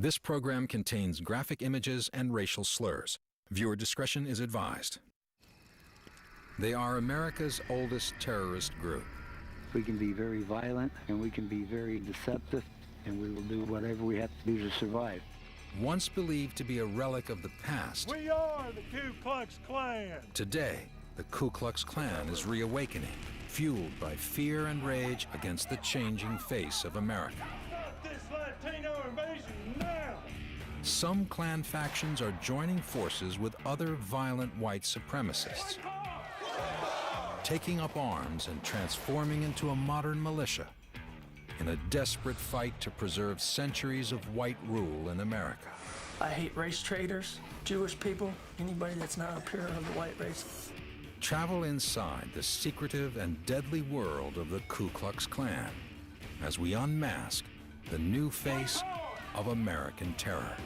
This program contains graphic images and racial slurs. Viewer discretion is advised. They are America's oldest terrorist group. We can be very violent and we can be very deceptive, and we will do whatever we have to do to survive. Once believed to be a relic of the past, we are the Ku Klux Klan. Today, the Ku Klux Klan is reawakening, fueled by fear and rage against the changing face of America. Stop this Latino invasion now! Some Klan factions are joining forces with other violent white supremacists, taking up arms and transforming into a modern militia in a desperate fight to preserve centuries of white rule in America. I hate race traitors, Jewish people, anybody that's not a pure of the white race. Travel inside the secretive and deadly world of the Ku Klux Klan as we unmask the new face of American terror.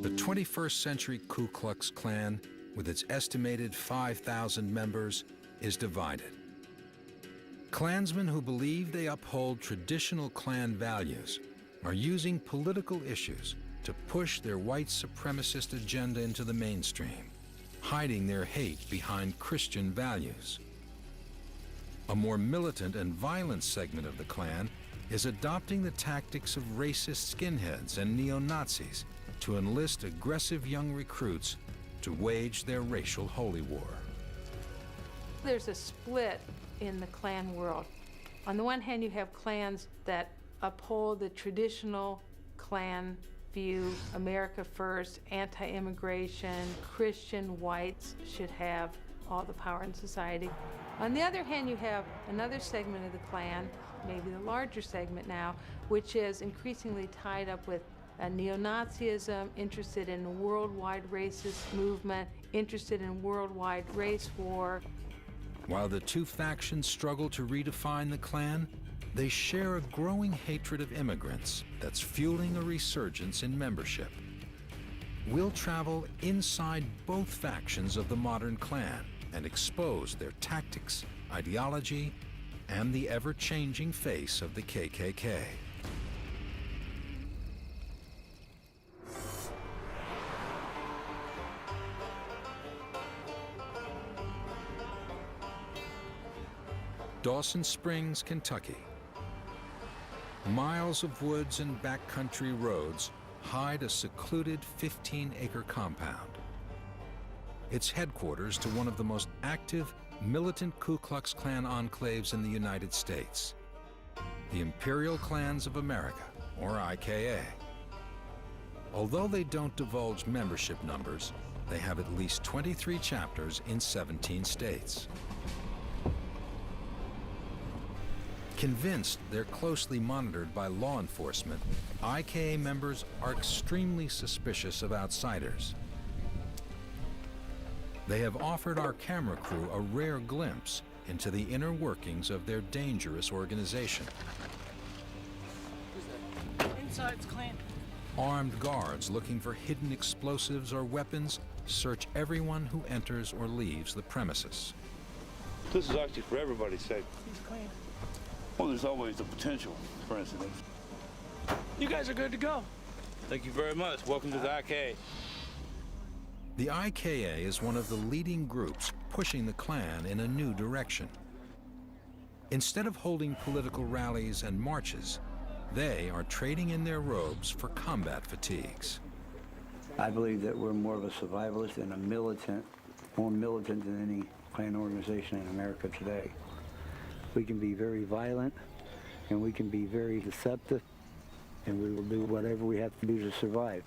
The 21st century Ku Klux Klan, with its estimated 5,000 members, is divided. Klansmen who believe they uphold traditional Klan values are using political issues to push their white supremacist agenda into the mainstream, hiding their hate behind Christian values. A more militant and violent segment of the Klan is adopting the tactics of racist skinheads and neo-Nazis to enlist aggressive young recruits to wage their racial holy war. There's a split in the Klan world. On the one hand, you have clans that uphold the traditional Klan view, America first, anti-immigration, Christian whites should have all the power in society. On the other hand, you have another segment of the Klan, maybe the larger segment now, which is increasingly tied up with neo-Nazism, interested in a worldwide racist movement, interested in worldwide race war. While the two factions struggle to redefine the Klan, they share a growing hatred of immigrants that's fueling a resurgence in membership. We'll travel inside both factions of the modern Klan and expose their tactics, ideology, and the ever-changing face of the KKK. Dawson Springs, Kentucky. Miles of woods and backcountry roads hide a secluded 15-acre compound. It's headquarters to one of the most active militant Ku Klux Klan enclaves in the United States, the Imperial Klans of America, or IKA. Although they don't divulge membership numbers, they have at least 23 chapters in 17 states. Convinced they're closely monitored by law enforcement, IKA members are extremely suspicious of outsiders. They have offered our camera crew a rare glimpse into the inner workings of their dangerous organization. Inside's clean. Armed guards looking for hidden explosives or weapons search everyone who enters or leaves the premises. This is actually for everybody's sake. He's clean. Well, there's always the potential for incidents. You guys are good to go. Thank you very much. Welcome to the IKA. The IKA is one of the leading groups pushing the Klan in a new direction. Instead of holding political rallies and marches, they are trading in their robes for combat fatigues. I believe that we're more of a survivalist and a militant, more militant than any Klan organization in America today. We can be very violent and we can be very deceptive, and we will do whatever we have to do to survive.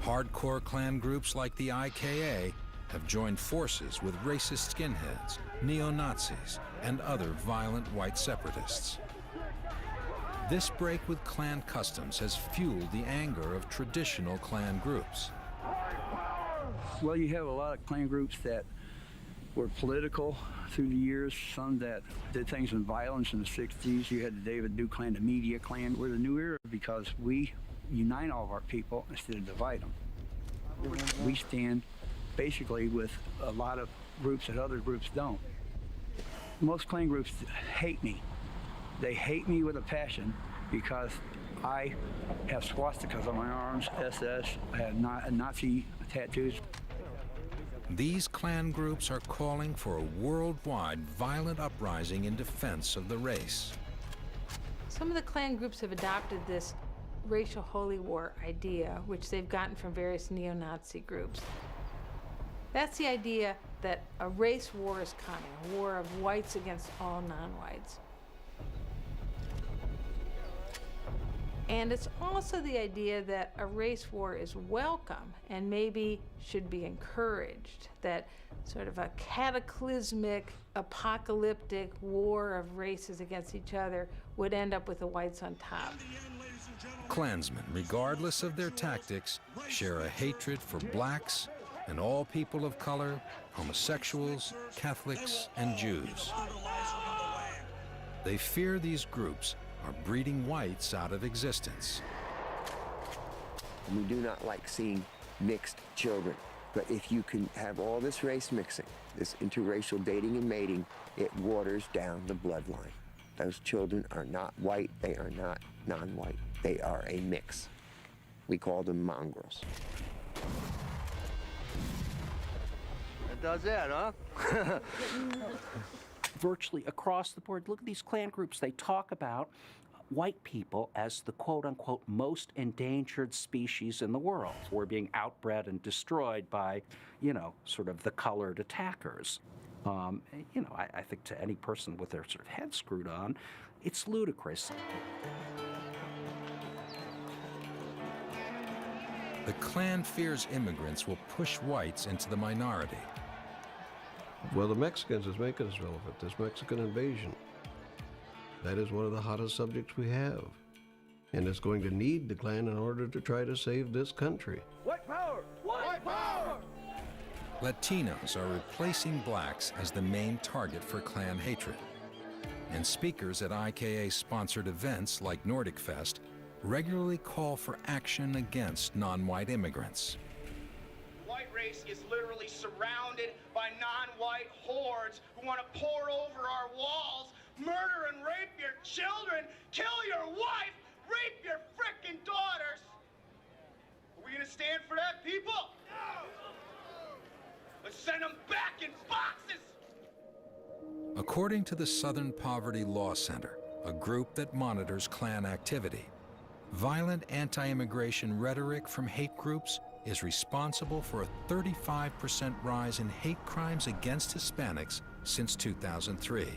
Hardcore Klan groups like the IKA have joined forces with racist skinheads, neo-Nazis, and other violent white separatists. This break with Klan customs has fueled the anger of traditional Klan groups. Well, you have a lot of Klan groups that were political through the years, some that did things in violence in the 60s. You had the David Duke Klan, the media Klan. We're the new era because we unite all of our people instead of divide them. We stand basically with a lot of groups that other groups don't. Most Klan groups hate me. They hate me with a passion because I have swastikas on my arms, SS, I have Nazi tattoos. These Klan groups are calling for a worldwide violent uprising in defense of the race. Some of the Klan groups have adopted this racial holy war idea, which they've gotten from various neo-Nazi groups. That's the idea that a race war is coming, a war of whites against all non-whites. And it's also the idea that a race war is welcome and maybe should be encouraged, that sort of a cataclysmic, apocalyptic war of races against each other would end up with the whites on top. Klansmen, regardless of their tactics, share a hatred for blacks and all people of color, homosexuals, Catholics, and Jews. They fear these groups are breeding whites out of existence. We do not like seeing mixed children, but if you can have all this race mixing, this interracial dating and mating, it waters down the bloodline. Those children are not white, they are not non-white. They are a mix. We call them mongrels. That does it, huh? Virtually across the board, look at these Klan groups. They talk about white people as the quote-unquote most endangered species in the world. We're being outbred and destroyed by, sort of the colored attackers. I think to any person with their sort of head screwed on, it's ludicrous. The Klan fears immigrants will push whites into the minority. Well, the Mexicans is making us relevant. This Mexican invasion. That is one of the hottest subjects we have. And it's going to need the Klan in order to try to save this country. White power! White power! Latinos are replacing blacks as the main target for Klan hatred. And speakers at IKA-sponsored events like Nordic Fest regularly call for action against non-white immigrants. The white race is literally surrounded by non-white hordes who want to pour over our walls, murder and rape your children, kill your wife, rape your frickin' daughters. Are we gonna stand for that, people? No! Let's send them back in boxes! According to the Southern Poverty Law Center, a group that monitors Klan activity, violent anti-immigration rhetoric from hate groups is responsible for a 35% rise in hate crimes against Hispanics since 2003.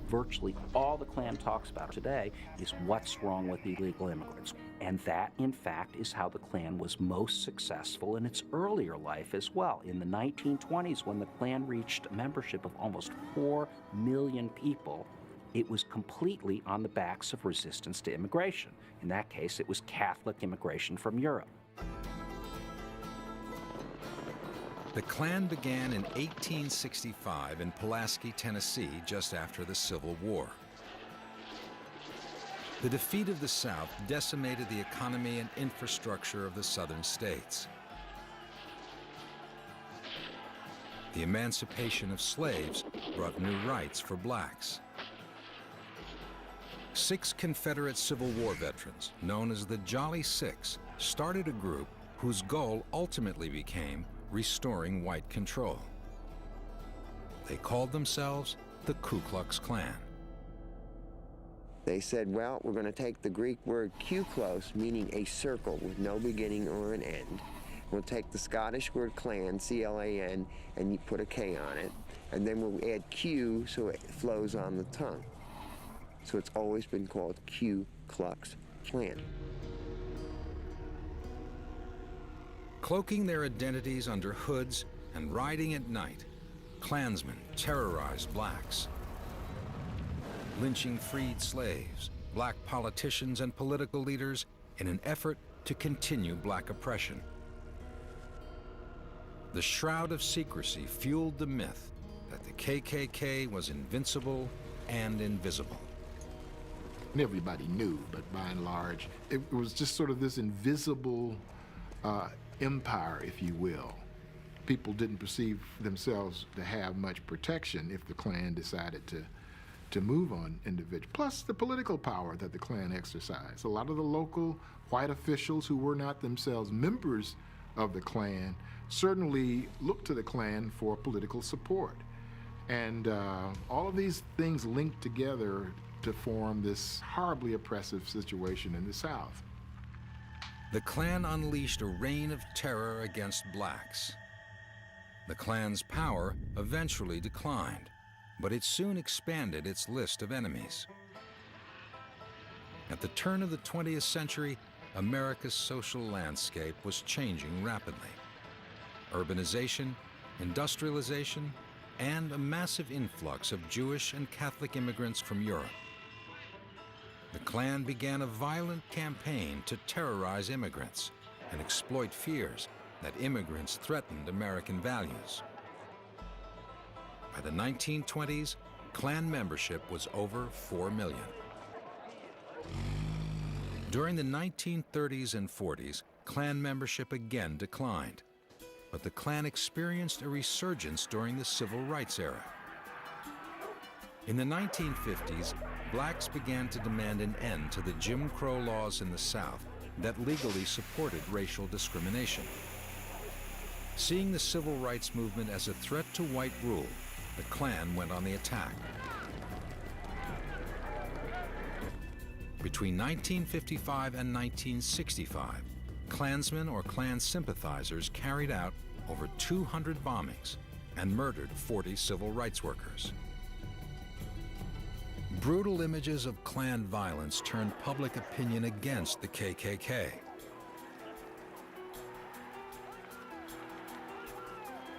Virtually all the Klan talks about today is what's wrong with illegal immigrants. And that, in fact, is how the Klan was most successful in its earlier life as well. In the 1920s, when the Klan reached a membership of almost 4 million people, it was completely on the backs of resistance to immigration. In that case, it was Catholic immigration from Europe. The Klan began in 1865 in Pulaski, Tennessee, just after the Civil War. The defeat of the South decimated the economy and infrastructure of the southern states. The emancipation of slaves brought new rights for blacks. 6 Confederate Civil War veterans, known as the Jolly Six, started a group whose goal ultimately became restoring white control. They called themselves the Ku Klux Klan. They said, well, we're going to take the Greek word Ku-klos, meaning a circle with no beginning or an end. We'll take the Scottish word clan, C-L-A-N, and you put a K on it. And then we'll add Q so it flows on the tongue. So it's always been called Ku Klux Klan. Cloaking their identities under hoods and riding at night, Klansmen terrorized blacks. Lynching freed slaves, black politicians, and political leaders in an effort to continue black oppression. The shroud of secrecy fueled the myth that the KKK was invincible and invisible. And everybody knew, but by and large, it was just sort of this invisible empire, if you will. People didn't perceive themselves to have much protection if the Klan decided to move on individuals. Plus the political power that the Klan exercised. A lot of the local white officials who were not themselves members of the Klan certainly looked to the Klan for political support. And all of these things linked together to form this horribly oppressive situation in the South. The Klan unleashed a reign of terror against blacks. The Klan's power eventually declined, but it soon expanded its list of enemies. At the turn of the 20th century, America's social landscape was changing rapidly. Urbanization, industrialization, and a massive influx of Jewish and Catholic immigrants from Europe. The Klan began a violent campaign to terrorize immigrants and exploit fears that immigrants threatened American values. By the 1920s, Klan membership was over 4 million. During the 1930s and 40s, Klan membership again declined, but the Klan experienced a resurgence during the Civil Rights era. In the 1950s, blacks began to demand an end to the Jim Crow laws in the South that legally supported racial discrimination. Seeing the civil rights movement as a threat to white rule, the Klan went on the attack. Between 1955 and 1965, Klansmen or Klan sympathizers carried out over 200 bombings and murdered 40 civil rights workers. Brutal images of Klan violence turned public opinion against the KKK.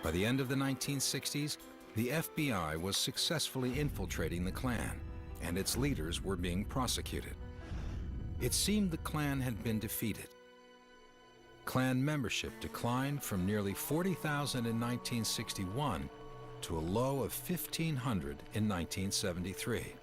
By the end of the 1960s, the FBI was successfully infiltrating the Klan, and its leaders were being prosecuted. It seemed the Klan had been defeated. Klan membership declined from nearly 40,000 in 1961 to a low of 1,500 in 1973.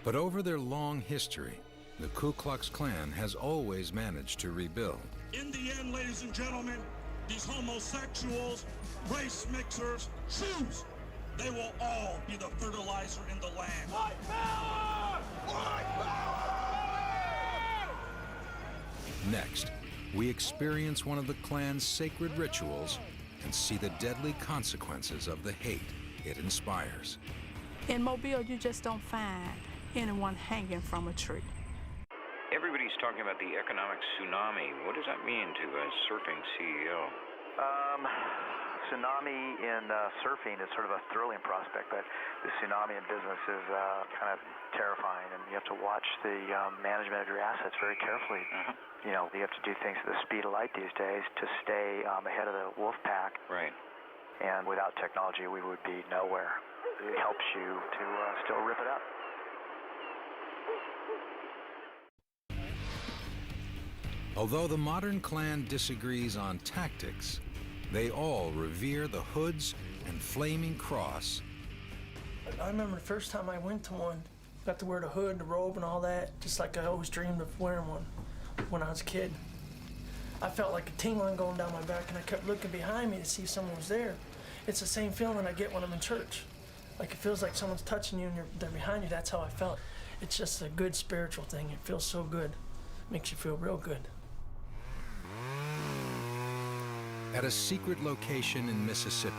But over their long history, the Ku Klux Klan has always managed to rebuild. In the end, ladies and gentlemen, these homosexuals, race mixers, Jews, they will all be the fertilizer in the land. White power! White power! Next, we experience one of the Klan's sacred rituals and see the deadly consequences of the hate it inspires. In Mobile, you just don't find anyone hanging from a tree. Everybody's talking about the economic tsunami. What does that mean to a surfing CEO? Tsunami in surfing is sort of a thrilling prospect, but the tsunami in business is kind of terrifying, and you have to watch the management of your assets very carefully. You know, you have to do things at the speed of light these days to stay ahead of the wolf pack. Right. And without technology, we would be nowhere. It helps you to still rip it up. Although the modern Klan disagrees on tactics, they all revere the hoods and flaming cross. I remember the first time I went to one, got to wear the hood, the robe, and all that, just like I always dreamed of wearing one when I was a kid. I felt like a tingling going down my back, and I kept looking behind me to see if someone was there. It's the same feeling I get when I'm in church. Like it feels like someone's touching you and they're behind you. That's how I felt. It's just a good spiritual thing. It feels so good. Makes you feel real good. At a secret location in Mississippi,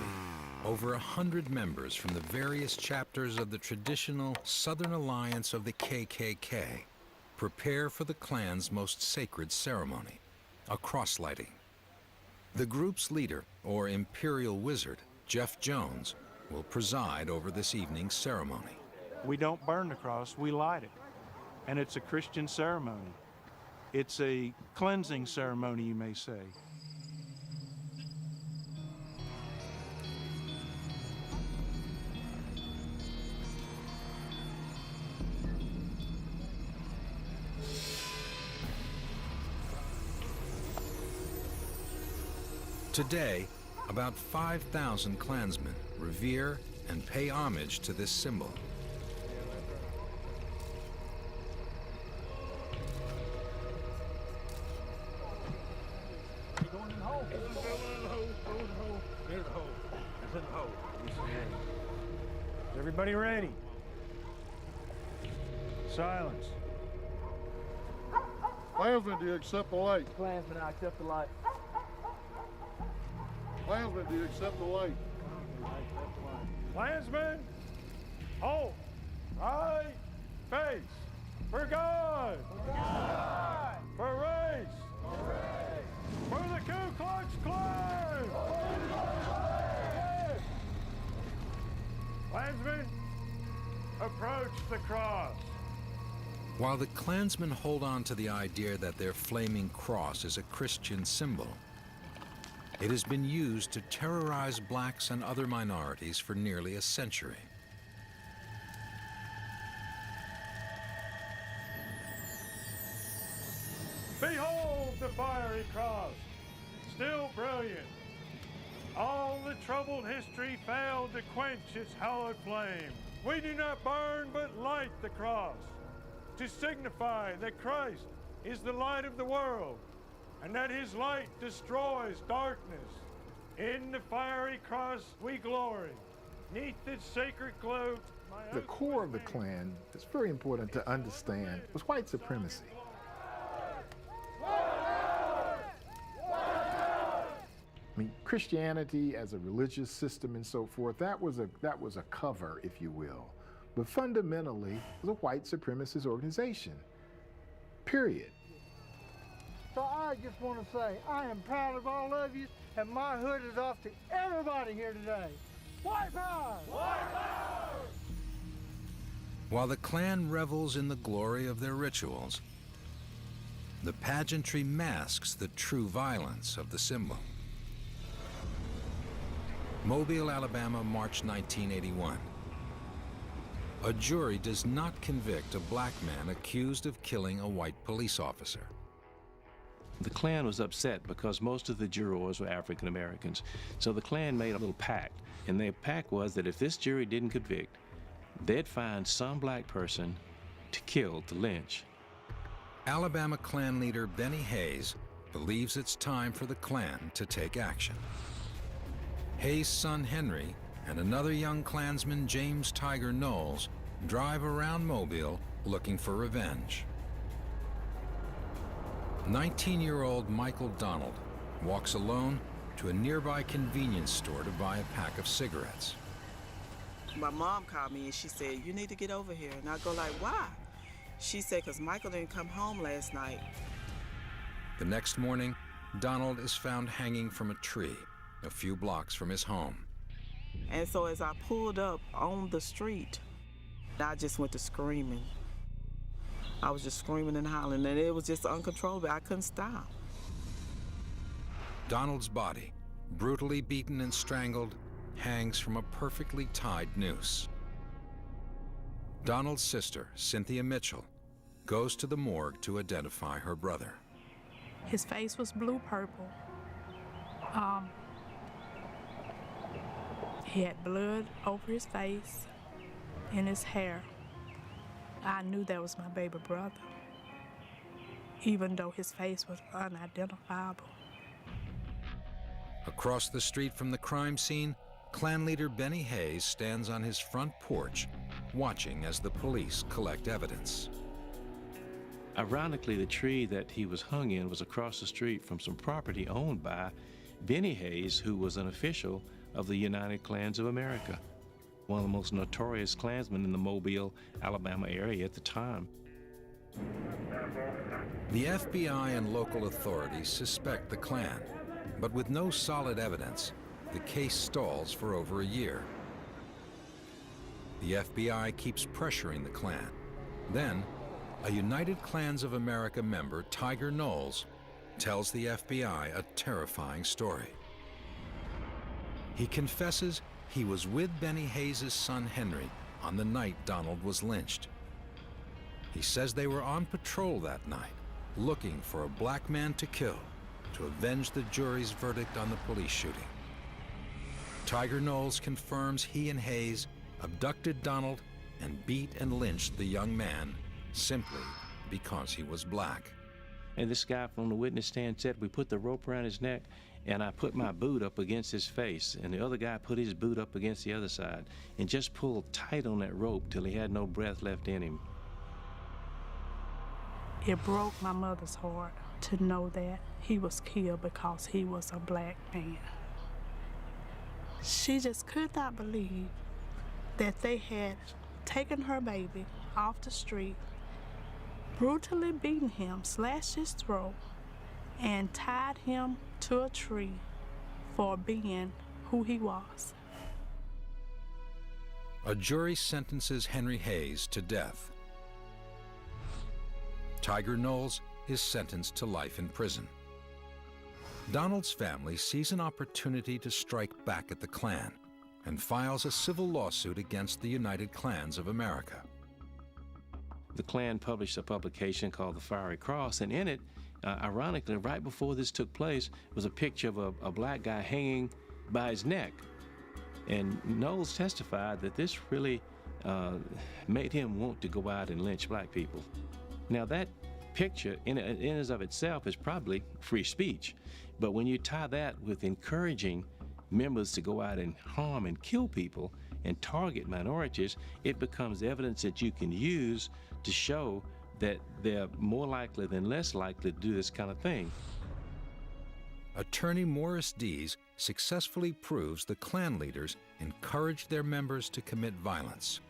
over 100 members from the various chapters of the traditional Southern Alliance of the KKK prepare for the Klan's most sacred ceremony, a cross-lighting. The group's leader, or Imperial Wizard, Jeff Jones, will preside over this evening's ceremony. We don't burn the cross, we light it. And it's a Christian ceremony. It's a cleansing ceremony, you may say. Today, about 5,000 Klansmen revere and pay homage to this symbol. hole. There's a fella in the hole. Go in the hole. There's a hole. It's in the hole. Is everybody ready? Silence. Klansmen, do you accept the light? Klansmen, I accept the light. Klansmen, do you accept the light? Klansmen, hold. Right face. For God. For God. For race. For race. For the Ku Klux Klan. Klansmen, approach the cross. While the Klansmen hold on to the idea that their flaming cross is a Christian symbol, it has been used to terrorize blacks and other minorities for nearly a century. Behold the fiery cross, still brilliant. All the troubled history failed to quench its hallowed flame. We do not burn but light the cross, to signify that Christ is the light of the world, and that his light destroys darkness. In the fiery cross we glory, neath its sacred glow. The core of the Klan, it's very important to understand, was white supremacy. I mean, Christianity as a religious system and so forth, that was a cover, if you will. But fundamentally, it was a white supremacist organization, period. So I just want to say, I am proud of all of you, and my hood is off to everybody here today. White power! White power! While the Klan revels in the glory of their rituals, the pageantry masks the true violence of the symbol. Mobile, Alabama, March 1981. A jury does not convict a black man accused of killing a white police officer. The Klan was upset because most of the jurors were African Americans. So the Klan made a little pact, and their pact was that if this jury didn't convict, they'd find some black person to kill, to lynch. Alabama Klan leader Benny Hayes believes it's time for the Klan to take action. Hayes' son Henry and another young Klansman, James Tiger Knowles, drive around Mobile looking for revenge. 19-year-old Michael Donald walks alone to a nearby convenience store to buy a pack of cigarettes. My mom called me and she said, "You need to get over here." And I go like, "Why?" She said, "Because Michael didn't come home last night." The next morning, Donald is found hanging from a tree a few blocks from his home. And so as I pulled up on the street, I just went to screaming. I was just screaming and hollering, and it was just uncontrollable. I couldn't stop. Donald's body, brutally beaten and strangled, hangs from a perfectly tied noose. Donald's sister, Cynthia Mitchell, goes to the morgue to identify her brother. His face was blue-purple. He had blood over his face and his hair. I knew that was my baby brother, even though his face was unidentifiable. Across the street from the crime scene, Klan leader Benny Hayes stands on his front porch, watching as the police collect evidence. Ironically, the tree that he was hung in was across the street from some property owned by Benny Hayes, who was an official of the United Klans of America, one of the most notorious Klansmen in the Mobile, Alabama area at the time. The FBI and local authorities suspect the Klan, but with no solid evidence, the case stalls for over a year. The FBI keeps pressuring the Klan. Then, a United Klans of America member, Tiger Knowles, tells the FBI a terrifying story. He confesses he was with Benny Hayes' son Henry on the night Donald was lynched. He says they were on patrol that night, looking for a black man to kill to avenge the jury's verdict on the police shooting. Tiger Knowles confirms he and Hayes abducted Donald and beat and lynched the young man simply because he was black. And this guy from the witness stand said, we put the rope around his neck and I put my boot up against his face, and the other guy put his boot up against the other side, and just pulled tight on that rope till he had no breath left in him. It broke my mother's heart to know that he was killed because he was a black man. She just could not believe that they had taken her baby off the street, brutally beaten him, slashed his throat, and tied him to a tree for being who he was. A jury sentences Henry Hayes to death. Tiger Knowles is sentenced to life in prison. Donald's family sees an opportunity to strike back at the Klan and files a civil lawsuit against the United Klans of America. The Klan published a publication called The Fiery Cross, and in it, ironically, right before this took place, was a picture of a black guy hanging by his neck. And Knowles testified that this really made him want to go out and lynch black people. Now that picture in and of itself is probably free speech, but when you tie that with encouraging members to go out and harm and kill people and target minorities, it becomes evidence that you can use to show that they're more likely than less likely to do this kind of thing. Attorney Morris Dees successfully proves the Klan leaders encouraged their members to commit violence.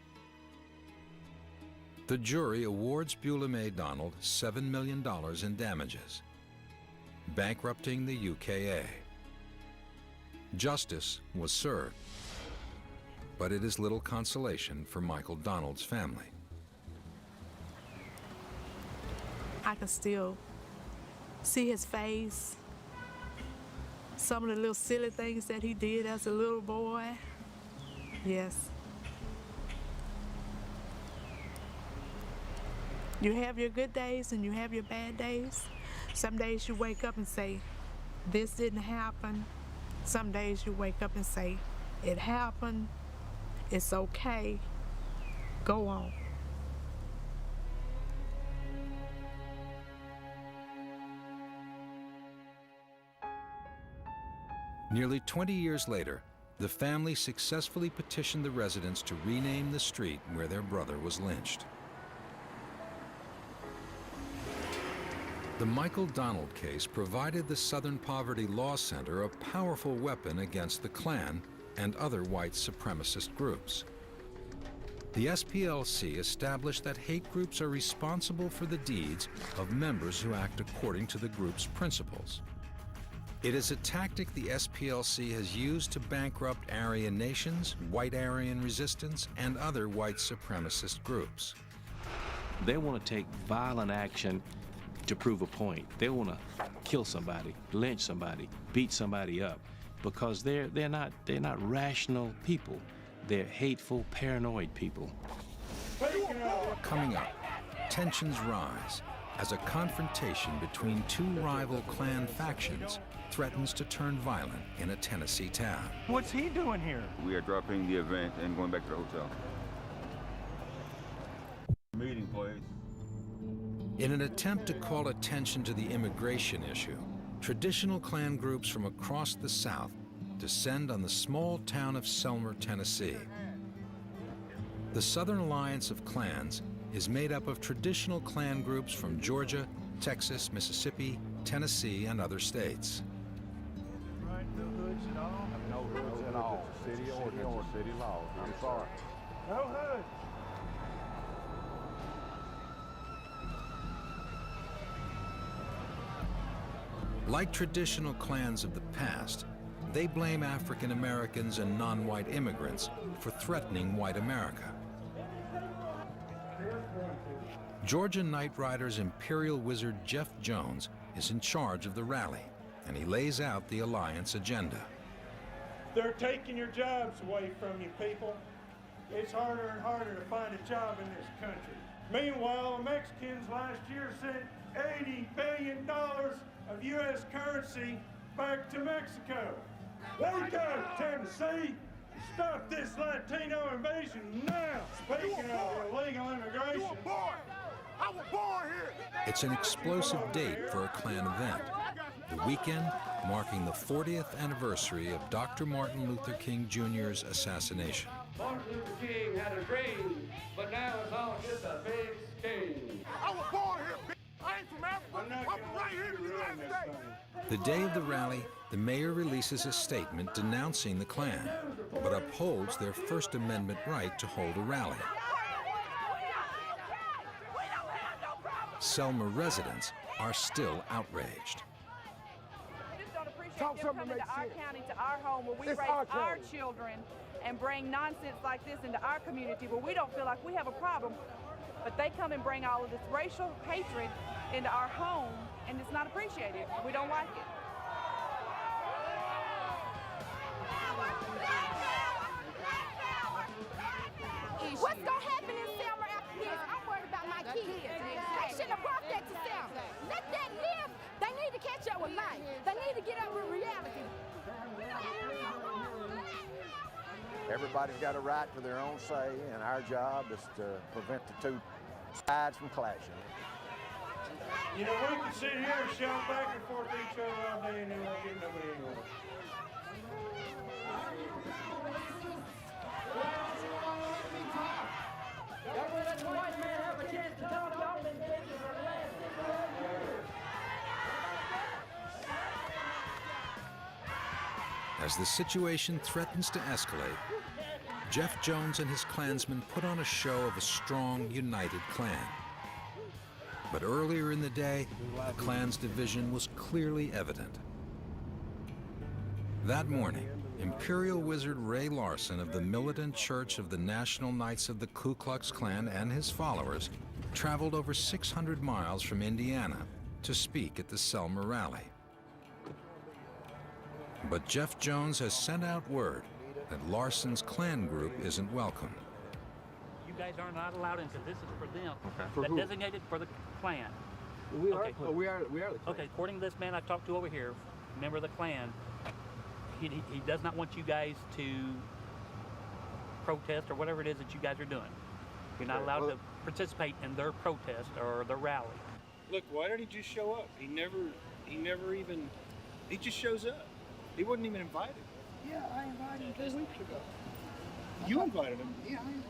The jury awards Beulah May Donald $7 million in damages, bankrupting the UKA. Justice was served, but it is little consolation for Michael Donald's family. I can still see his face, some of the little silly things that he did as a little boy. Yes. You have your good days and you have your bad days. Some days you wake up and say, this didn't happen. Some days you wake up and say, it happened, it's okay, go on. Nearly 20 years later, the family successfully petitioned the residents to rename the street where their brother was lynched. The Michael Donald case provided the Southern Poverty Law Center a powerful weapon against the Klan and other white supremacist groups. The SPLC established that hate groups are responsible for the deeds of members who act according to the group's principles. It is a tactic the SPLC has used to bankrupt Aryan nations, white Aryan resistance, and other white supremacist groups. They want to take violent action to prove a point. They want to kill somebody, lynch somebody, beat somebody up, because they're not rational people. They're hateful, paranoid people. Coming up, tensions rise as a confrontation between two rival Klan factions threatens to turn violent in a Tennessee town. What's he doing here? We are dropping the event and going back to the hotel. Meeting, please. In an attempt to call attention to the immigration issue, traditional Klan groups from across the South descend on the small town of Selmer, Tennessee. The Southern Alliance of Klans is made up of traditional Klan groups from Georgia, Texas, Mississippi, Tennessee, and other states. Right, no hoods at all? No hoods at all. City ordinance, city law. I'm sorry. No hoods. Like traditional Klans of the past, they blame African Americans and non-white immigrants for threatening white America. Georgia Knight Rider's Imperial Wizard Jeff Jones is in charge of the rally, and he lays out the Alliance agenda. They're taking your jobs away from you, people. It's harder and harder to find a job in this country. Meanwhile, the Mexicans last year sent $80 billion of U.S. currency back to Mexico. Wake up, Tennessee! Stop this Latino invasion now! Speaking of illegal immigration. I was born here! It's an explosive date for a Klan event. The weekend marking the 40th anniversary of Dr. Martin Luther King Jr.'s assassination. Martin Luther King had a dream, but now it's all just a big scheme. I was born here, bitch. I ain't from Africa. I'm right here in the United States. The day of the rally, the mayor releases a statement denouncing the Klan, but upholds their First Amendment right to hold a rally. Selma residents are still outraged. Just don't appreciate them coming to our county, to our home, where we raise our children and bring nonsense like this into our community, where we don't feel like we have a problem. But they come and bring all of this racial hatred into our home, and it's not appreciated. We don't like it. What's gonna happen in Selma after this? I'm worried about my kids. They shouldn't have brought that to Selma. Let that live. They need to catch up with life. They need to get up with reality. Everybody's got a right to their own say, and our job is to prevent the two sides from clashing. You know, we can sit here and shout back and forth to each other all day and then we'll get nobody anywhere. Y'all gonna let the white man have a chance to talk? Y'all been thinking for the last 6 years. As the situation threatens to escalate, Jeff Jones and his Klansmen put on a show of a strong, united Klan. But earlier in the day, the Klan's division was clearly evident. That morning, Imperial Wizard Ray Larson of the Militant Church of the National Knights of the Ku Klux Klan and his followers traveled over 600 miles from Indiana to speak at the Selma rally. But Jeff Jones has sent out word that Larson's Klan group isn't welcome. You guys are not allowed in because this is for them. Okay. For That who? designated for the Klan. We okay. are. We are the Klan. Okay, according to this man I talked to over here, member of the Klan, he does not want you guys to protest or whatever it is that you guys are doing. You're not allowed to participate in their protest or their rally. Look, why did he just show up? He just shows up. He wasn't even invited. Yeah, I invited him 2 weeks ago. You invited him? Yeah, I invited him.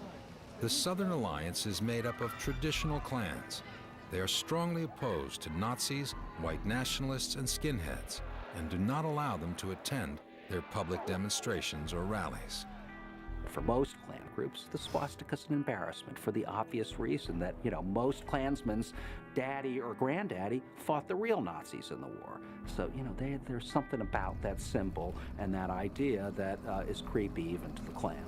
The Southern Alliance is made up of traditional clans. They are strongly opposed to Nazis, white nationalists, and skinheads, and do not allow them to attend their public demonstrations or rallies. For most Klan groups, the swastika is an embarrassment for the obvious reason that, most Klansmen's daddy or granddaddy fought the real Nazis in the war. So, there's something about that symbol and that idea that is creepy even to the Klan.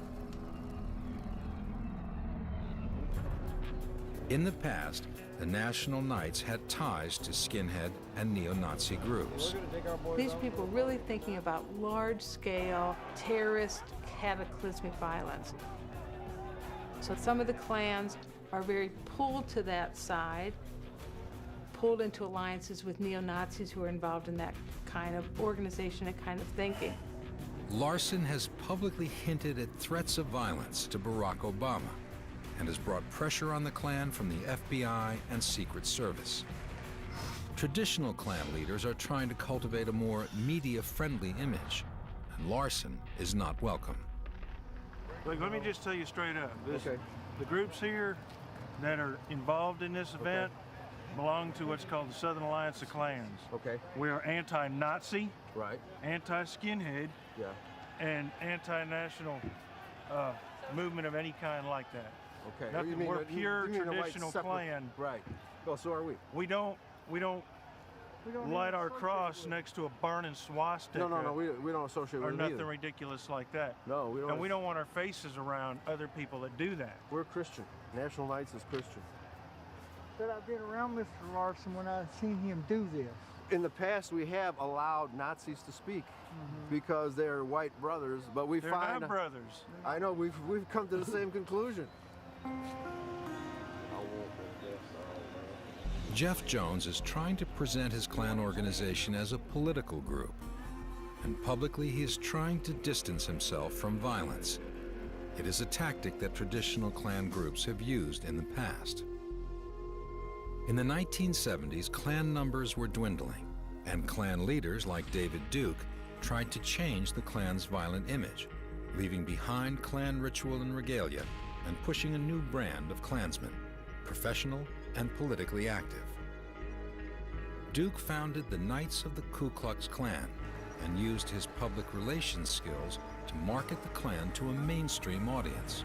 In the past, the National Knights had ties to skinhead and neo-Nazi groups. These people really thinking about large-scale terrorist cataclysmic violence. So some of the clans are very pulled to that side, pulled into alliances with neo-Nazis who are involved in that kind of organization and kind of thinking. Larson has publicly hinted at threats of violence to Barack Obama and has brought pressure on the Klan from the FBI and Secret Service. Traditional Klan leaders are trying to cultivate a more media-friendly image, and Larson is not welcome. Look, let me just tell you straight up. Okay. The groups here that are involved in this event belong to what's called the Southern Alliance of Klans. Okay. We are anti-Nazi, right, anti-skinhead, yeah, and anti-national movement of any kind like that. Okay. Nothing, we're pure you mean a white traditional separate- Klan. Right. Well, so are we. We don't light our cross next to a burning swastika. No. We don't associate or with it nothing either. ridiculous like that. No, we don't. And we don't want our faces around other people that do that. We're Christian. National Knights is Christian. That I've been around Mr. Larson when I've seen him do this. In the past, we have allowed Nazis to speak because they're white brothers, but we They're find not brothers. I know we've come to the same conclusion. Jeff Jones is trying to present his Klan organization as a political group, and publicly he is trying to distance himself from violence. It is a tactic that traditional Klan groups have used in the past. In the 1970s, Klan numbers were dwindling, and Klan leaders like David Duke tried to change the Klan's violent image, leaving behind Klan ritual and regalia and pushing a new brand of Klansmen, professional and politically active. Duke founded the Knights of the Ku Klux Klan and used his public relations skills to market the Klan to a mainstream audience.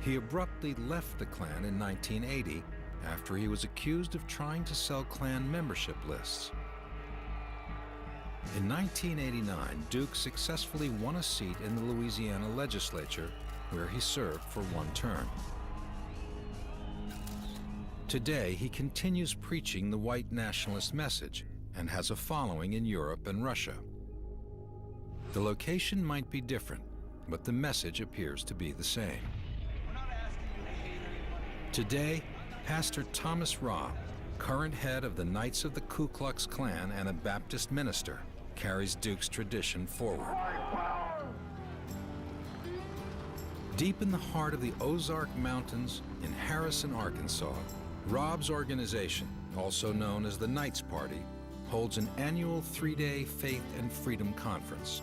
He abruptly left the Klan in 1980 after he was accused of trying to sell Klan membership lists. In 1989, Duke successfully won a seat in the Louisiana legislature, where he served for one term. Today, he continues preaching the white nationalist message and has a following in Europe and Russia. The location might be different, but the message appears to be the same. Today, Pastor Thomas Robb, current head of the Knights of the Ku Klux Klan and a Baptist minister, carries Duke's tradition forward. Deep in the heart of the Ozark Mountains in Harrison, Arkansas, Robb's organization, also known as the Knights Party, holds an annual 3-day Faith and Freedom Conference.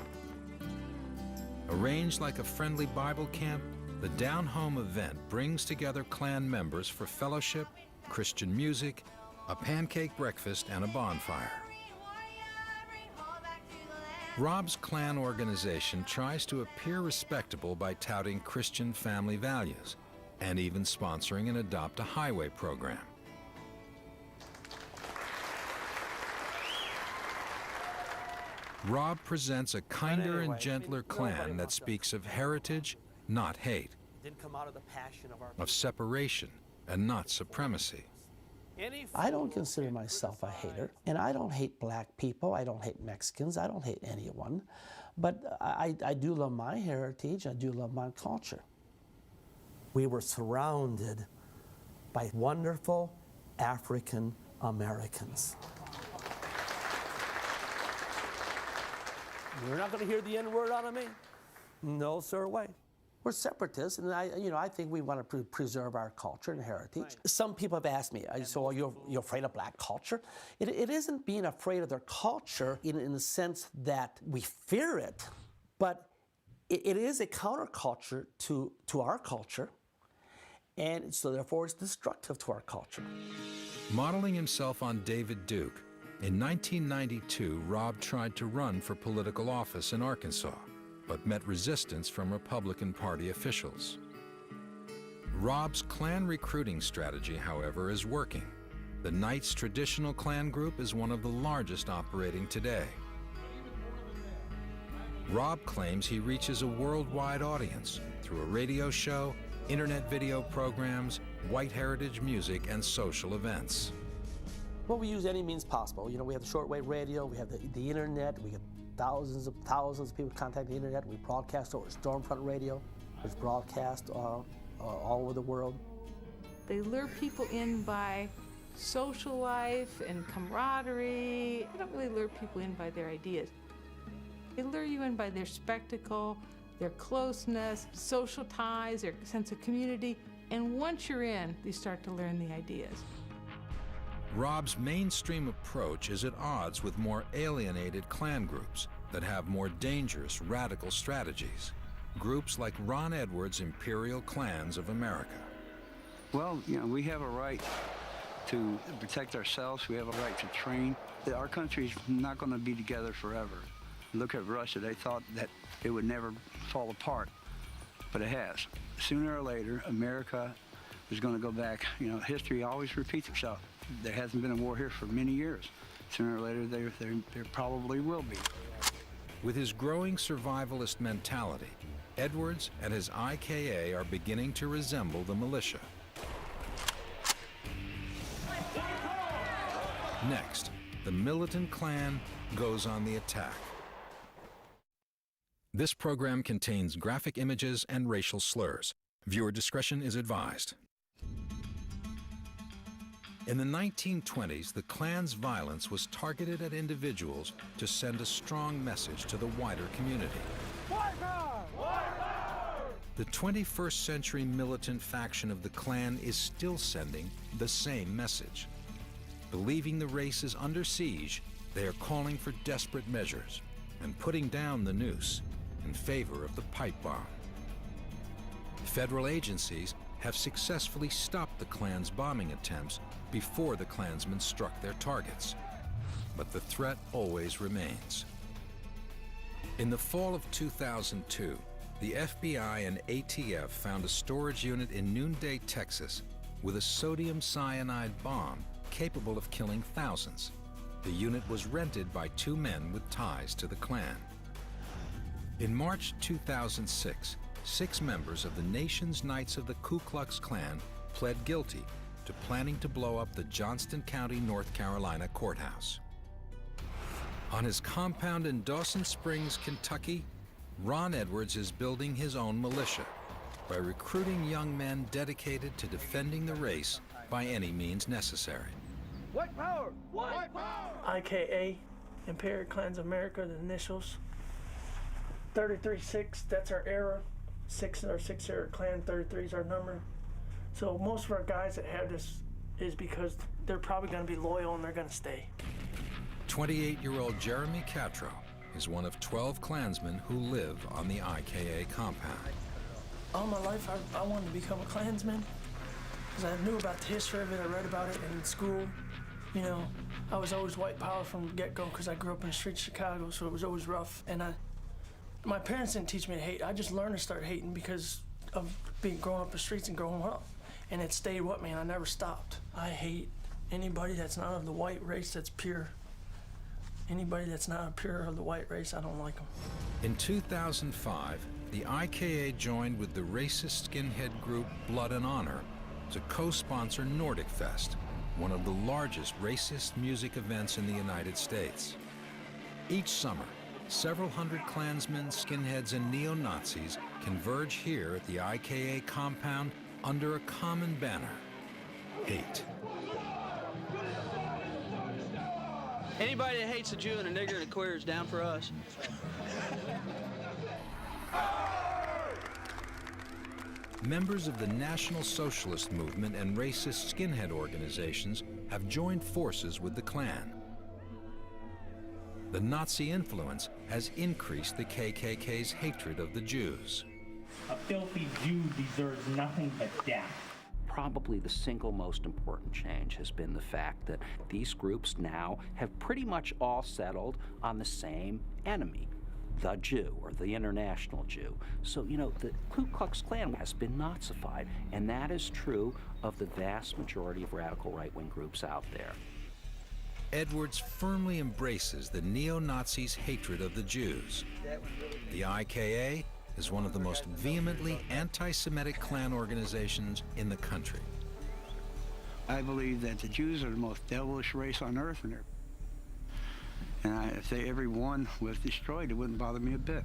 Arranged like a friendly Bible camp, the Down Home event brings together Klan members for fellowship, Christian music, a pancake breakfast, and a bonfire. Robb's Klan organization tries to appear respectable by touting Christian family values and even sponsoring an Adopt a Highway program. Robb presents a kinder and gentler Klan that speaks of heritage, not hate, of separation and not supremacy. I don't consider myself a hater, and I don't hate black people, I don't hate Mexicans, I don't hate anyone, but I do love my heritage, I do love my culture. We were surrounded by wonderful African Americans. You're not going to hear the N-word out of me? No, sir, way. We're separatists, and I think we want to preserve our culture and heritage. Right. Some people have asked me, so you're afraid of black culture? It isn't being afraid of their culture in the sense that we fear it, but it is a counterculture to our culture, and so therefore it's destructive to our culture. Modeling himself on David Duke, in 1992, Robb tried to run for political office in Arkansas, but met resistance from Republican Party officials. Robb's Klan recruiting strategy, however, is working. The Knights' traditional Klan group is one of the largest operating today. Robb claims he reaches a worldwide audience through a radio show, internet video programs, white heritage music, and social events. Well, we use any means possible. We have the shortwave radio, we have the internet, we get thousands of people contact the internet. We broadcast over Stormfront Radio, which broadcast all over the world. They lure people in by social life and camaraderie. They don't really lure people in by their ideas. They lure you in by their spectacle, their closeness, social ties, their sense of community. And once you're in, you start to learn the ideas. Robb's mainstream approach is at odds with more alienated Klan groups that have more dangerous, radical strategies. Groups like Ron Edwards' Imperial Klans of America. Well, we have a right to protect ourselves. We have a right to train. Our country's not going to be together forever. Look at Russia. They thought that it would never fall apart, but it has. Sooner or later, America is going to go back. History always repeats itself. There hasn't been a war here for many years. Sooner or later, there probably will be. With his growing survivalist mentality, Edwards and his IKA are beginning to resemble the militia. Next, the militant Klan goes on the attack. This program contains graphic images and racial slurs. Viewer discretion is advised. In the 1920s, the Klan's violence was targeted at individuals to send a strong message to the wider community. White power! White power! The 21st century militant faction of the Klan is still sending the same message. Believing the race is under siege, they are calling for desperate measures and putting down the noose in favor of the pipe bomb. Federal agencies have successfully stopped the Klan's bombing attempts before the Klansmen struck their targets, but the threat always remains. In the fall of 2002, the FBI and ATF found a storage unit in Noonday, Texas, with a sodium cyanide bomb capable of killing thousands. The unit was rented by two men with ties to the Klan. In March 2006, 6 members of the nation's Knights of the Ku Klux Klan pled guilty to planning to blow up the Johnston County, North Carolina courthouse. On his compound in Dawson Springs, Kentucky, Ron Edwards is building his own militia by recruiting young men dedicated to defending the race by any means necessary. White power! White power! IKA, Imperial Klans of America, the initials. 33-6, that's our era. 6 is our 6 era clan, 33 is our number. So most of our guys that have this is because they're probably going to be loyal and they're going to stay. 28-year-old Jeremy Catrow is one of 12 Klansmen who live on the IKA compound. All my life, I wanted to become a Klansman because I knew about the history of it. I read about it in school. You know, I was always white power from the get-go because I grew up in the streets of Chicago, so it was always rough. And my parents didn't teach me to hate. I just learned to start hating because of growing up in the streets and growing up. And it stayed with me, and I never stopped. I hate anybody that's not of the white race that's pure. Anybody that's not pure of the white race, I don't like them. In 2005, the IKA joined with the racist skinhead group Blood and Honor to co-sponsor Nordic Fest, one of the largest racist music events in the United States. Each summer, several hundred Klansmen, skinheads, and neo-Nazis converge here at the IKA compound under a common banner: hate. Anybody that hates a Jew and a nigger and a queer is down for us. Members of the National Socialist Movement and racist skinhead organizations have joined forces with the Klan. The Nazi influence has increased the KKK's hatred of the Jews. A filthy Jew deserves nothing but death. Probably the single most important change has been the fact that these groups now have pretty much all settled on the same enemy, the Jew, or the international Jew. So, you know, the Ku Klux Klan has been Nazified, and that is true of the vast majority of radical right-wing groups out there. Edwards firmly embraces the neo-Nazis' hatred of the Jews. The IKA is one of the most vehemently anti-Semitic Klan organizations in the country. I believe that the Jews are the most devilish race on earth, and if every one was destroyed, it wouldn't bother me a bit.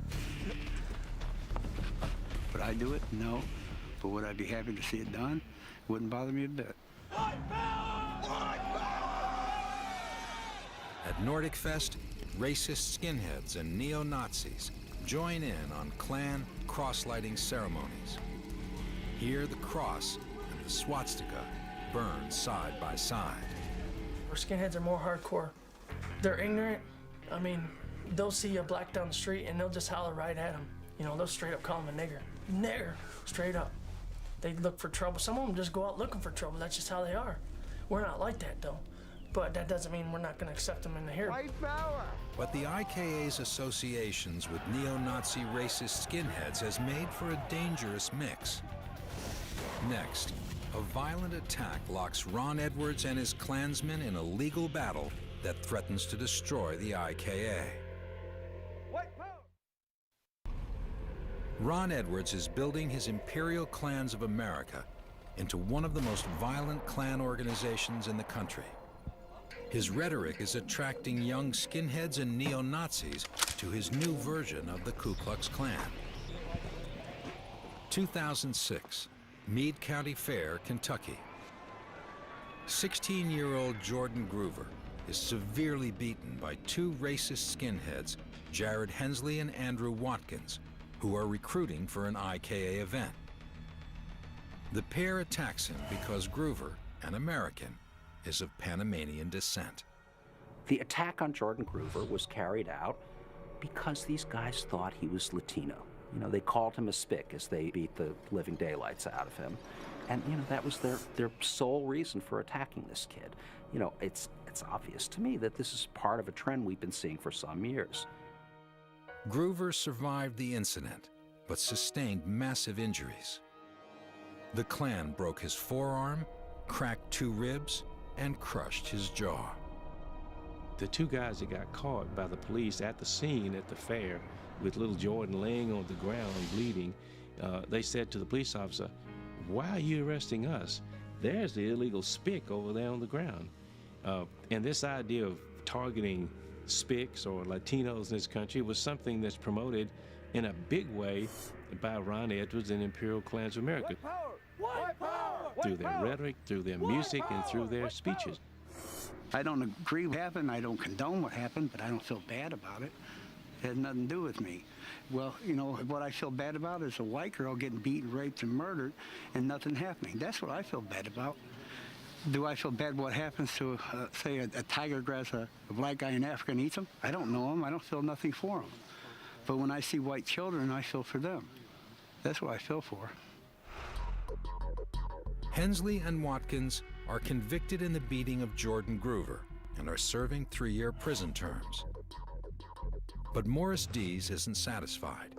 Would I do it? No. But would I be happy to see it done? It wouldn't bother me a bit. At Nordic Fest, racist skinheads and neo-Nazis join in on Klan cross-lighting ceremonies. Here, the cross and the swastika burn side by side. Our skinheads are more hardcore. They're ignorant. I mean, they'll see a black down the street and they'll just holler right at them. You know, they'll straight up call them a nigger. Nigger, straight up. They look for trouble. Some of them just go out looking for trouble. That's just how they are. We're not like that, though. But that doesn't mean we're not going to accept them into here. White power! But the IKA's associations with neo-Nazi racist skinheads has made for a dangerous mix. Next, a violent attack locks Ron Edwards and his Klansmen in a legal battle that threatens to destroy the IKA. White power! Ron Edwards is building his Imperial Klans of America into one of the most violent Klan organizations in the country. His rhetoric is attracting young skinheads and neo-Nazis to his new version of the Ku Klux Klan. 2006, Meade County Fair, Kentucky. 16-year-old Jordan Groover is severely beaten by two racist skinheads, Jared Hensley and Andrew Watkins, who are recruiting for an IKA event. The pair attacks him because Groover, an American, is of Panamanian descent. The attack on Jordan Groover was carried out because these guys thought he was Latino. You know, they called him a spick as they beat the living daylights out of him. And, you know, that was their sole reason for attacking this kid. You know, it's obvious to me that this is part of a trend we've been seeing for some years. Groover survived the incident, but sustained massive injuries. The Klan broke his forearm, cracked 2 ribs, and crushed his jaw. The 2 guys that got caught by the police at the scene at the fair with little Jordan laying on the ground bleeding, they said to the police officer, "Why are you arresting us? There's the illegal spick over there on the ground." And this idea of targeting spics or Latinos in this country was something that's promoted in a big way by Ron Edwards and Imperial Klans of America. White power! Through their rhetoric, through their music, and through their speeches. I don't agree with what happened. I don't condone what happened, but I don't feel bad about it. It had nothing to do with me. Well, you know, what I feel bad about is a white girl getting beaten, raped, and murdered, and nothing happening. That's what I feel bad about. Do I feel bad what happens to, say, a tiger grabs a black guy in Africa and eats him? I don't know him. I don't feel nothing for him. But when I see white children, I feel for them. That's what I feel for. Hensley and Watkins are convicted in the beating of Jordan Groover and are serving 3-year prison terms. But Morris Dees isn't satisfied.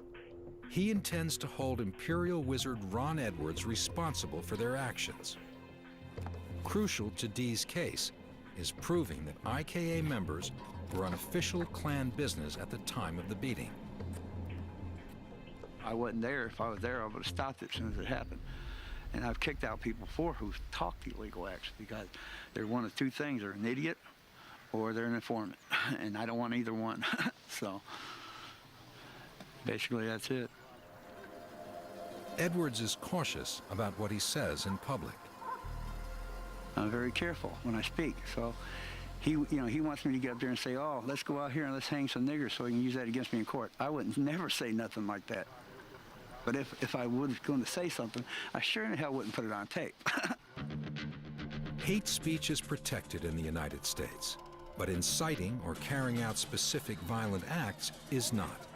He intends to hold Imperial Wizard Ron Edwards responsible for their actions. Crucial to Dees' case is proving that IKA members were on official Klan business at the time of the beating. I wasn't there. If I was there, I would have stopped it as soon as it happened. And I've kicked out people before who've talked illegal acts because they're one of 2 things. They're an idiot or they're an informant. And I don't want either one. So basically that's it. Edwards is cautious about what he says in public. I'm very careful when I speak. So he wants me to get up there and say, "Oh, let's go out here and let's hang some niggers so he can use that against me in court." I would never say nothing like that. But if I was going to say something, I sure in the hell wouldn't put it on tape. Hate speech is protected in the United States, but inciting or carrying out specific violent acts is not.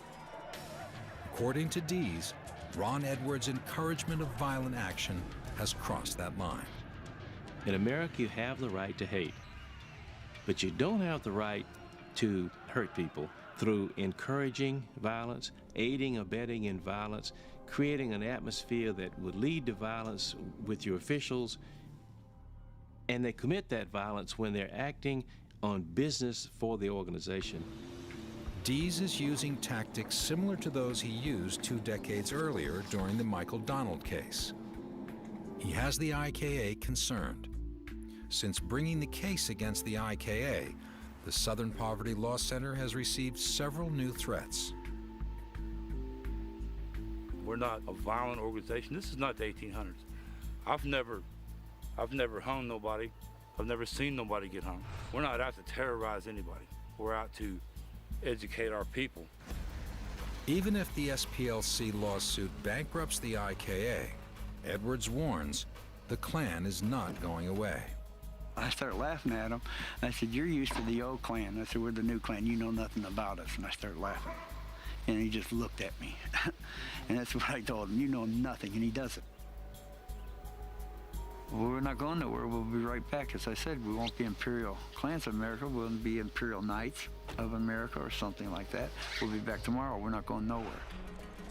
According to Dees, Ron Edwards' encouragement of violent action has crossed that line. In America, you have the right to hate, but you don't have the right to hurt people through encouraging violence, aiding, abetting in violence, creating an atmosphere that would lead to violence with your officials, and they commit that violence when they're acting on business for the organization. Dees is using tactics similar to those he used 2 decades earlier during the Michael Donald case. He has the IKA concerned. Since bringing the case against the IKA, the Southern Poverty Law Center has received several new threats. We're not a violent organization. This is not the 1800s. I've never hung nobody. I've never seen nobody get hung. We're not out to terrorize anybody. We're out to educate our people. Even if the SPLC lawsuit bankrupts the IKA, Edwards warns the Klan is not going away. I started laughing at him. I said, "You're used to the old Klan." I said, "We're the new Klan. You know nothing about us." And I started laughing. And he just looked at me. And that's what I told him. "You know nothing." And he doesn't. Well, we're not going nowhere. We'll be right back. As I said, we won't be Imperial Klans of America. We'll be Imperial Knights of America or something like that. We'll be back tomorrow. We're not going nowhere.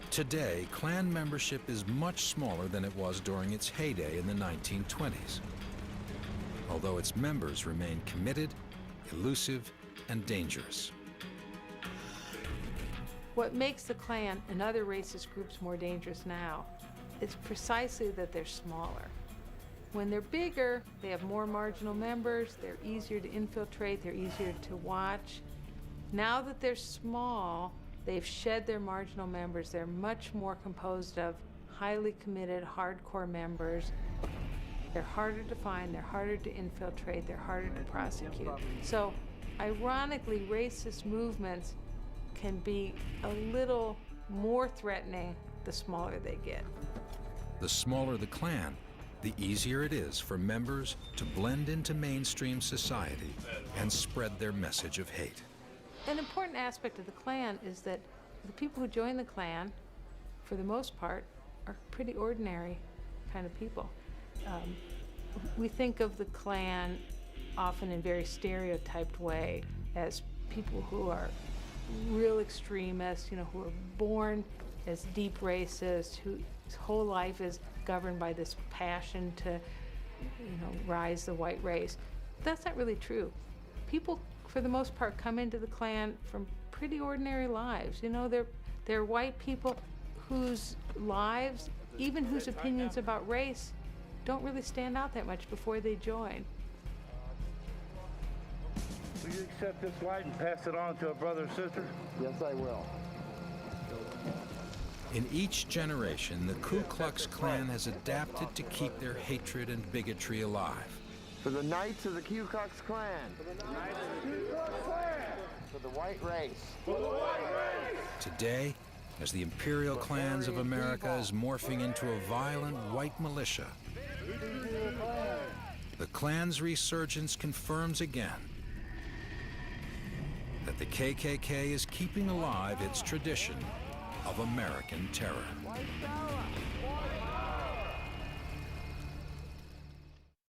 Today, Klan membership is much smaller than it was during its heyday in the 1920s. Although its members remain committed, elusive, and dangerous. What makes the Klan and other racist groups more dangerous now is precisely that they're smaller. When they're bigger, they have more marginal members, they're easier to infiltrate, they're easier to watch. Now that they're small, they've shed their marginal members. They're much more composed of highly committed, hardcore members. They're harder to find, they're harder to infiltrate, they're harder to prosecute. So, ironically, racist movements can be a little more threatening the smaller they get. The smaller the Klan, the easier it is for members to blend into mainstream society and spread their message of hate. An important aspect of the Klan is that the people who join the Klan, for the most part, are pretty ordinary kind of people. We think of the Klan often in a very stereotyped way as people who are real extremists, you know, who are born as deep racists, whose whole life is governed by this passion to, you know, rise the white race. That's not really true. People, for the most part, come into the Klan from pretty ordinary lives. You know, they're white people whose lives, even whose opinions about race, don't really stand out that much before they join. Will you accept this light and pass it on to a brother or sister? Yes, I will. In each generation, the Ku Klux Klan has adapted to keep their hatred and bigotry alive. For the Knights of the Ku Klux Klan. For the Knights of the Ku Klux Klan. For the white race. For the white race. Today, as the imperial clans of America is morphing into a violent white militia, the Klan's resurgence confirms again that the KKK is keeping alive its tradition of American terror. White power.